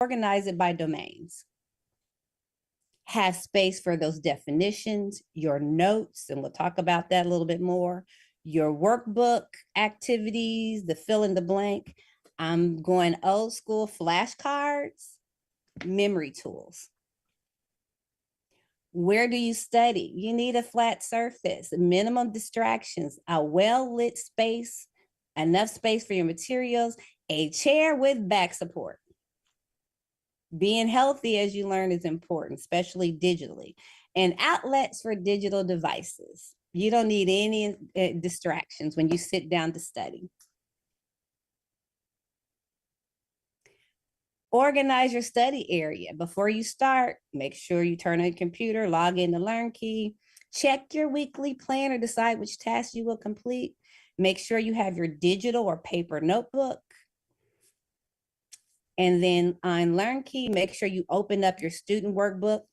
organize it by domains. Have space for those definitions, your notes, and we'll talk about that a little bit more, your workbook activities, the fill in the blank. I'm going old school flashcards, memory tools. Where do you study? You need a flat surface, minimum distractions, a well-lit space, enough space for your materials, a chair with back support. Being healthy as you learn is important, especially digitally, and outlets for digital devices. You don't need any distractions when you sit down to study. Organize your study area. Before you start, make sure you turn on your computer, log in to LearnKey, check your weekly plan or decide which tasks you will complete. Make sure you have your digital or paper notebook. And then on LearnKey, make sure you open up your student workbook,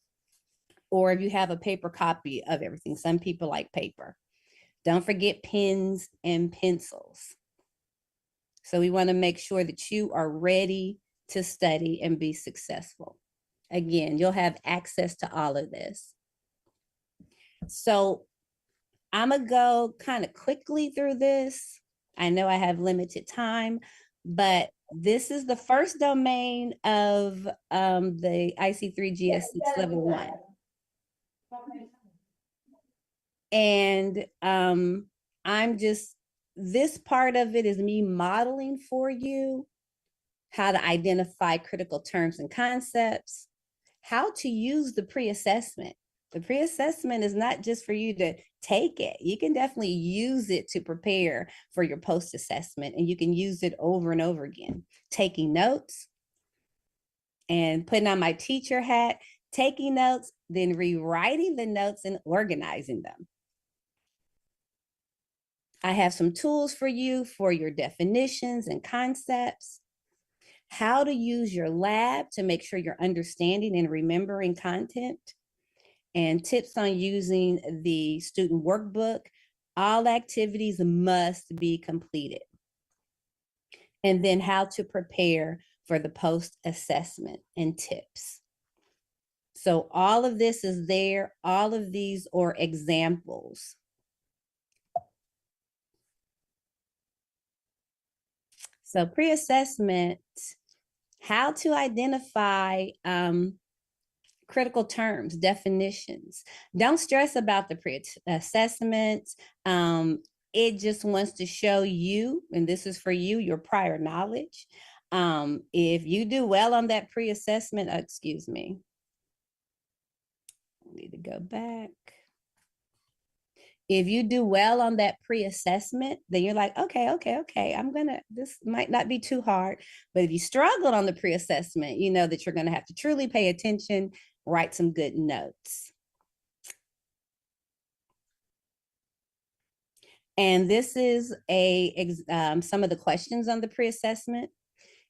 or if you have a paper copy of everything. Some people like paper. Don't forget pens and pencils. So we want to make sure that you are ready to study and be successful. Again, you'll have access to all of this. So I'm gonna go kind of quickly through this. I know I have limited time, but this is the first domain of the IC3GS6 level 1. And this part of it is me modeling for you how to identify critical terms and concepts, how to use the pre-assessment. The pre-assessment is not just for you to take it. You can definitely use it to prepare for your post-assessment, and you can use it over and over again. Taking notes and putting on my teacher hat, taking notes, then rewriting the notes and organizing them. I have some tools for you for your definitions and concepts, how to use your lab to make sure you're understanding and remembering content, and tips on using the student workbook. All activities must be completed. And then how to prepare for the post-assessment and tips. So all of this is there. All of these are examples. So pre-assessment, how to identify critical terms, definitions. Don't stress about the pre-assessment. It just wants to show you, and this is for you, your prior knowledge. If you do well on that pre-assessment, excuse me, I need to go back. If you do well on that pre-assessment, then you're like, okay, this might not be too hard. But if you struggled on the pre-assessment, you know that you're going to have to truly pay attention, write some good notes. And this is some of the questions on the pre-assessment.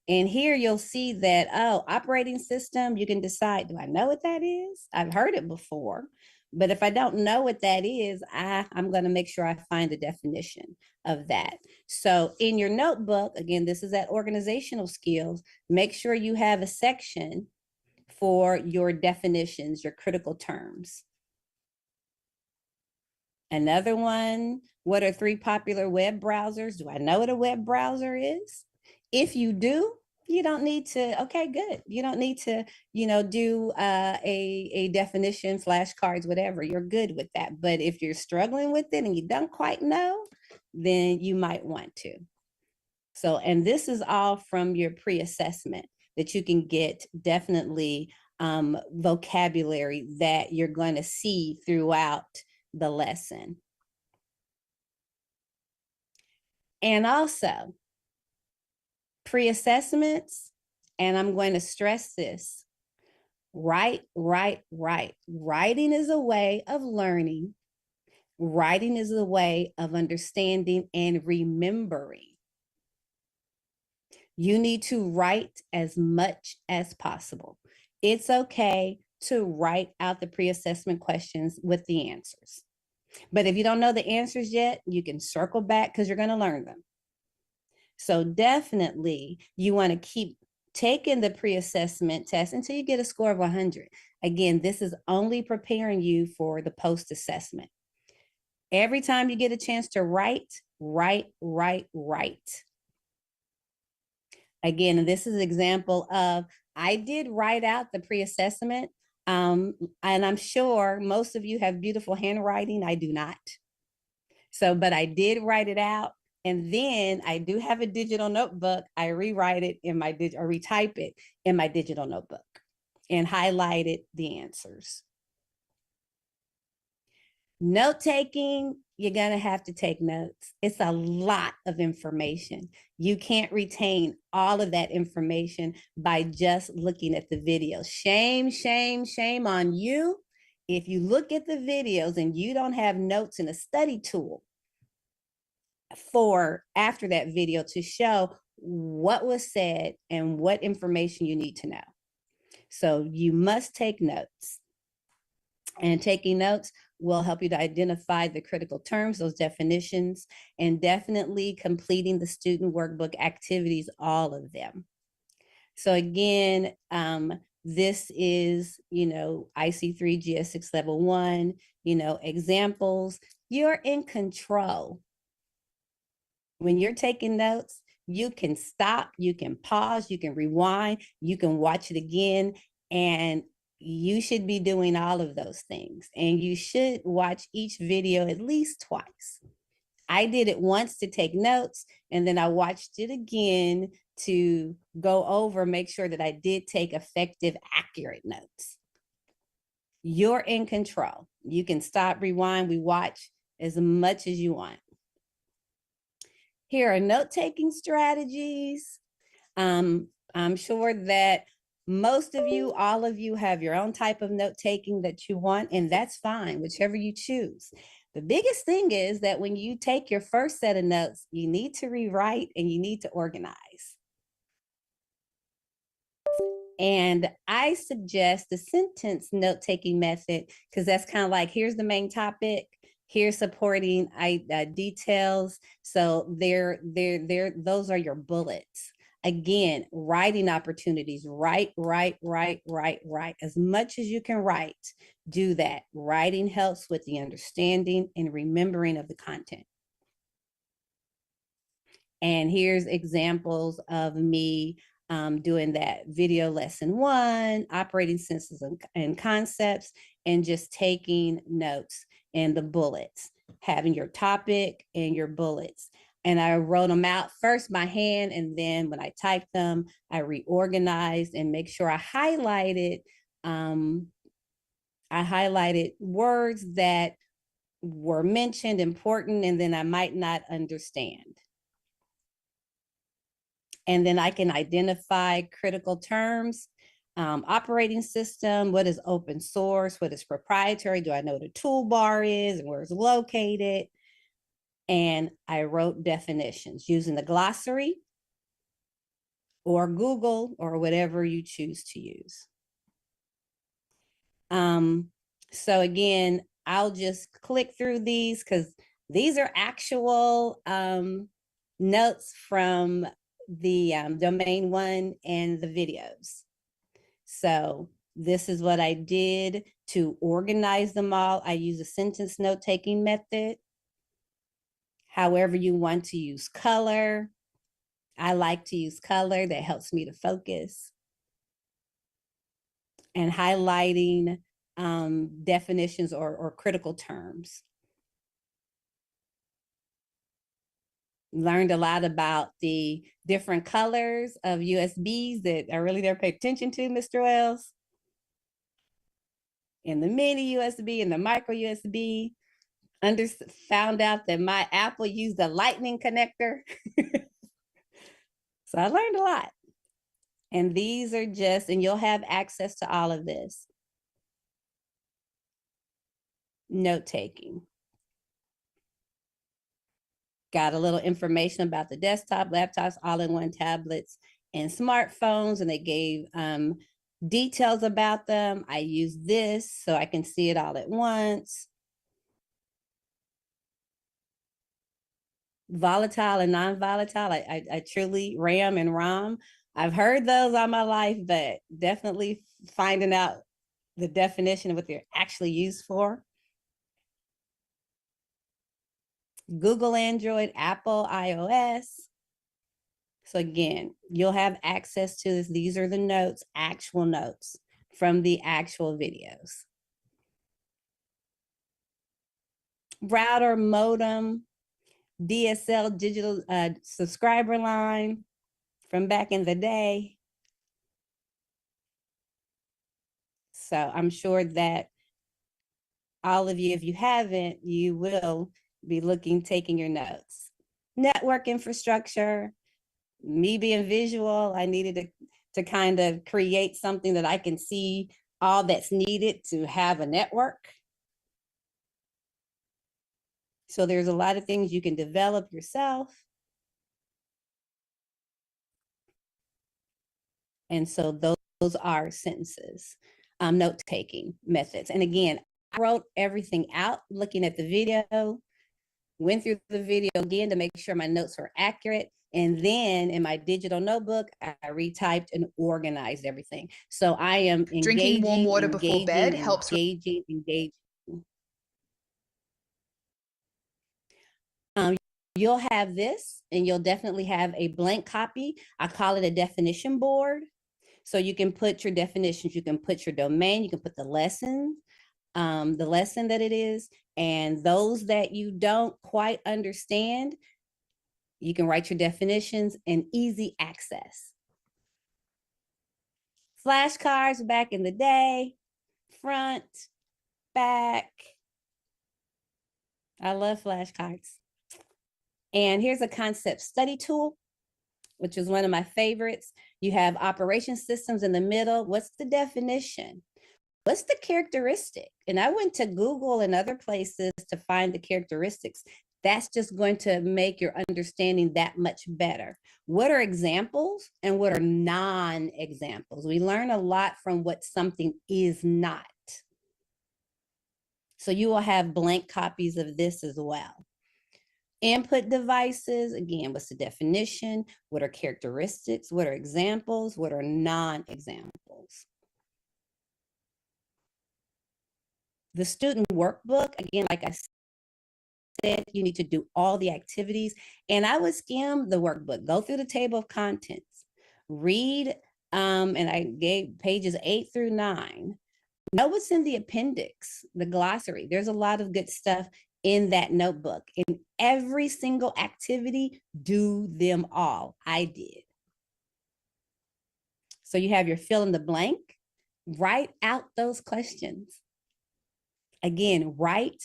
And here you'll see that, operating system, you can decide, do I know what that is? I've heard it before. But if I don't know what that is, I'm going to make sure I find the definition of that. So in your notebook, again, this is that organizational skills, make sure you have a section for your definitions, your critical terms. Another one, what are 3 popular web browsers? Do I know what a web browser is? If you do, you don't need to, okay, good. You don't need to, do a definition, flashcards, whatever. You're good with that. But if you're struggling with it and you don't quite know, then you might want to. So, and this is all from your pre-assessment that you can get definitely vocabulary that you're going to see throughout the lesson. And also, pre-assessments, and I'm going to stress this, write. Writing is a way of learning. Writing is a way of understanding and remembering. You need to write as much as possible. It's okay to write out the pre-assessment questions with the answers. But if you don't know the answers yet, you can circle back because you're going to learn them. So definitely you want to keep taken the pre-assessment test until you get a score of 100. Again, this is only preparing you for the post-assessment. Every time you get a chance to write. Again, and this is an example of, I did write out the pre-assessment, and I'm sure most of you have beautiful handwriting. I do not. So, but I did write it out. And then I do have a digital notebook. I rewrite it in my or retype it in my digital notebook and highlighted the answers. Note taking, you're going to have to take notes. It's a lot of information. You can't retain all of that information by just looking at the video. Shame, shame, shame on you if you look at the videos and you don't have notes in a study tool for after that video to show what was said and what information you need to know. So you must take notes. And taking notes will help you to identify the critical terms, those definitions, and definitely completing the student workbook activities, all of them. So again, this is, IC3 GS6 level 1, examples. You're in control. When you're taking notes, you can stop, you can pause, you can rewind, you can watch it again, and you should be doing all of those things. And you should watch each video at least twice. I did it once to take notes, and then I watched it again to go over, make sure that I did take effective, accurate notes. You're in control. You can stop, rewind, rewatch as much as you want. Here are note-taking strategies. I'm sure that most of you, all of you, have your own type of note-taking that you want, and that's fine, whichever you choose. The biggest thing is that when you take your first set of notes, you need to rewrite and you need to organize. And I suggest the sentence note-taking method, because that's kind of like, here's the main topic, here's supporting details. So those are your bullets. Again, writing opportunities, write. As much as you can write, do that. Writing helps with the understanding and remembering of the content. And here's examples of me doing that. Video lesson 1, operating senses and concepts, and just taking notes and the bullets, having your topic and your bullets. And I wrote them out first by hand, and then when I typed them, I reorganized and make sure I highlighted words that were mentioned, important, and then I might not understand. And then I can identify critical terms, operating system, what is open source, what is proprietary, do I know what a toolbar is and where it's located? And I wrote definitions using the glossary or Google or whatever you choose to use. So again, I'll just click through these because these are actual notes from the domain 1 and the videos. So this is what I did to organize them all. I use a sentence note-taking method. However you want to use color. I like to use color. That helps me to focus. And highlighting definitions or critical terms. Learned a lot about the different colors of USBs that I really never paid attention to, Mr. Wells. And the mini USB and the micro USB. Found out that my Apple used a lightning connector. So I learned a lot. And these are just, and you'll have access to all of this. Note-taking. Got a little information about the desktop, laptops, all-in-one tablets, and smartphones, and they gave details about them. I use this so I can see it all at once. Volatile and non-volatile, I truly RAM and ROM I've heard those all my life, but definitely finding out the definition of what they're actually used for. Google Android, Apple iOS. So again, you'll have access to this. These are the notes, actual notes from the actual videos. Router, modem, DSL digital subscriber line from back in the day. So I'm sure that all of you, if you haven't, you will be taking your notes. Network infrastructure, me being visual, I needed to kind of create something that I can see all that's needed to have a network. So there's a lot of things you can develop yourself. And so those are sentences, note-taking methods. And again, I wrote everything out looking at the video, went through the video again to make sure my notes were accurate. And then in my digital notebook, I retyped and organized everything. So I am engaging, Drinking warm water before bed helps. Engaging. You'll have this, and you'll definitely have a blank copy. I call it a definition board. So you can put your definitions, you can put your domain, you can put the lesson that it is, and those that you don't quite understand, you can write your definitions and easy access. Flashcards back in the day, front, back. I love flashcards. And here's a concept study tool, which is one of my favorites. You have operation systems in the middle. What's the definition? What's the characteristic? And I went to Google and other places to find the characteristics. That's just going to make your understanding that much better. What are examples and what are non-examples? We learn a lot from what something is not. So you will have blank copies of this as well. Input devices, again, what's the definition? What are characteristics? What are examples? What are non-examples? The student workbook, again, like I said, you need to do all the activities. And I would skim the workbook, go through the table of contents, read, and I gave pages 8 through 9. Know what's in the appendix, the glossary. There's a lot of good stuff in that notebook. In every single activity, do them all. I did. So you have your fill in the blank. Write out those questions. Again, write.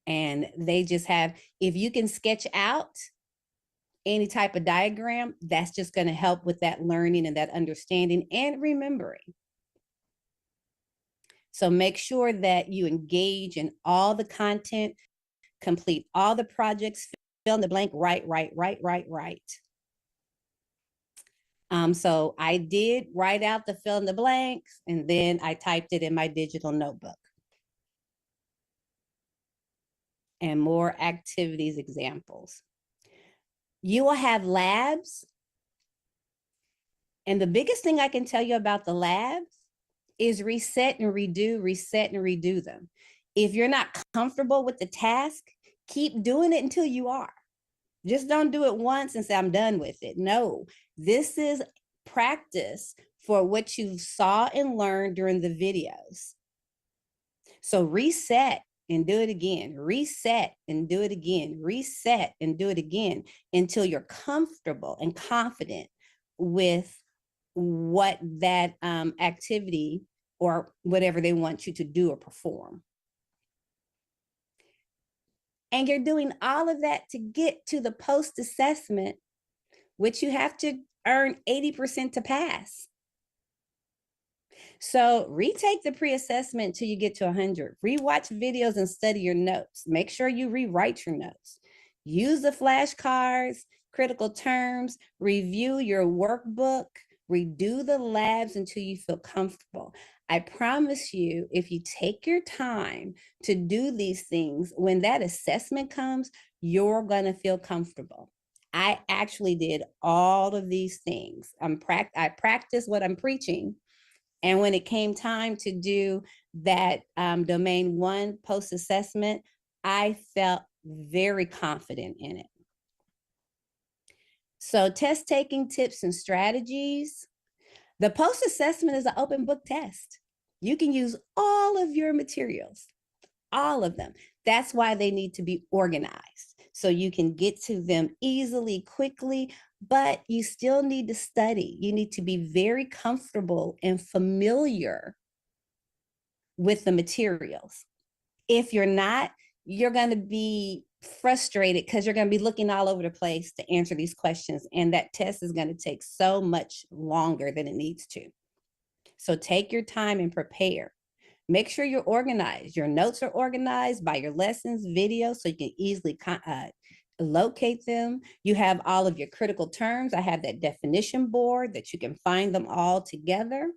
And they just have, if you can sketch out any type of diagram, that's just going to help with that learning and that understanding and remembering. So make sure that you engage in all the content, complete all the projects, fill in the blank, write. So I did write out the fill in the blanks, and then I typed it in my digital notebook. And more activities examples. You will have labs. And the biggest thing I can tell you about the labs is reset and redo them. If you're not comfortable with the task, keep doing it until you are. Just don't do it once and say, I'm done with it. No, this is practice for what you saw and learned during the videos. So reset and do it again, reset and do it again, reset and do it again until you're comfortable and confident with what that activity or whatever they want you to do or perform. And you're doing all of that to get to the post-assessment, which you have to earn 80% to pass. So retake the pre-assessment till you get to 100. Rewatch videos and study your notes. Make sure you rewrite your notes. Use the flashcards, critical terms, review your workbook, redo the labs until you feel comfortable. I promise you, if you take your time to do these things, when that assessment comes, you're going to feel comfortable. I actually did all of these things. I practice what I'm preaching. And when it came time to do that domain 1 post assessment, I felt very confident in it. So, test taking tips and strategies. The post assessment is an open book test. You can use all of your materials, all of them. That's why they need to be organized so you can get to them easily, quickly, but you still need to study. You need to be very comfortable and familiar with the materials. If you're not, you're going to be frustrated because you're going to be looking all over the place to answer these questions. And that test is going to take so much longer than it needs to. So take your time and prepare. Make sure you're organized. Your notes are organized by your lessons, videos, so you can easily locate them. You have all of your critical terms. I have that definition board that you can find them all together.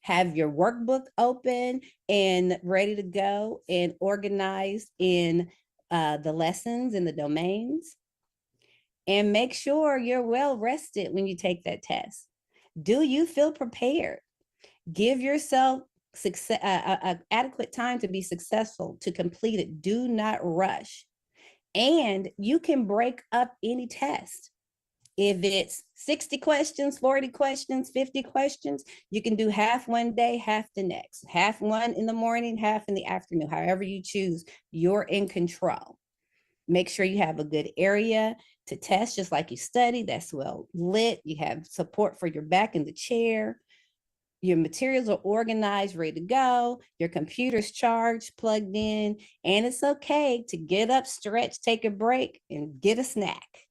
Have your workbook open and ready to go and organized in the lessons and the domains. And make sure you're well rested when you take that test. Do you feel prepared? Give yourself adequate time to be successful, to complete it. Do not rush. And you can break up any test. If it's 60 questions, 40 questions, 50 questions, you can do half one day, half the next, half one in the morning, half in the afternoon, however you choose, you're in control. Make sure you have a good area to test, just like you study, that's well lit. You have support for your back in the chair. Your materials are organized, ready to go. Your computer's charged, plugged in, and it's okay to get up, stretch, take a break, and get a snack.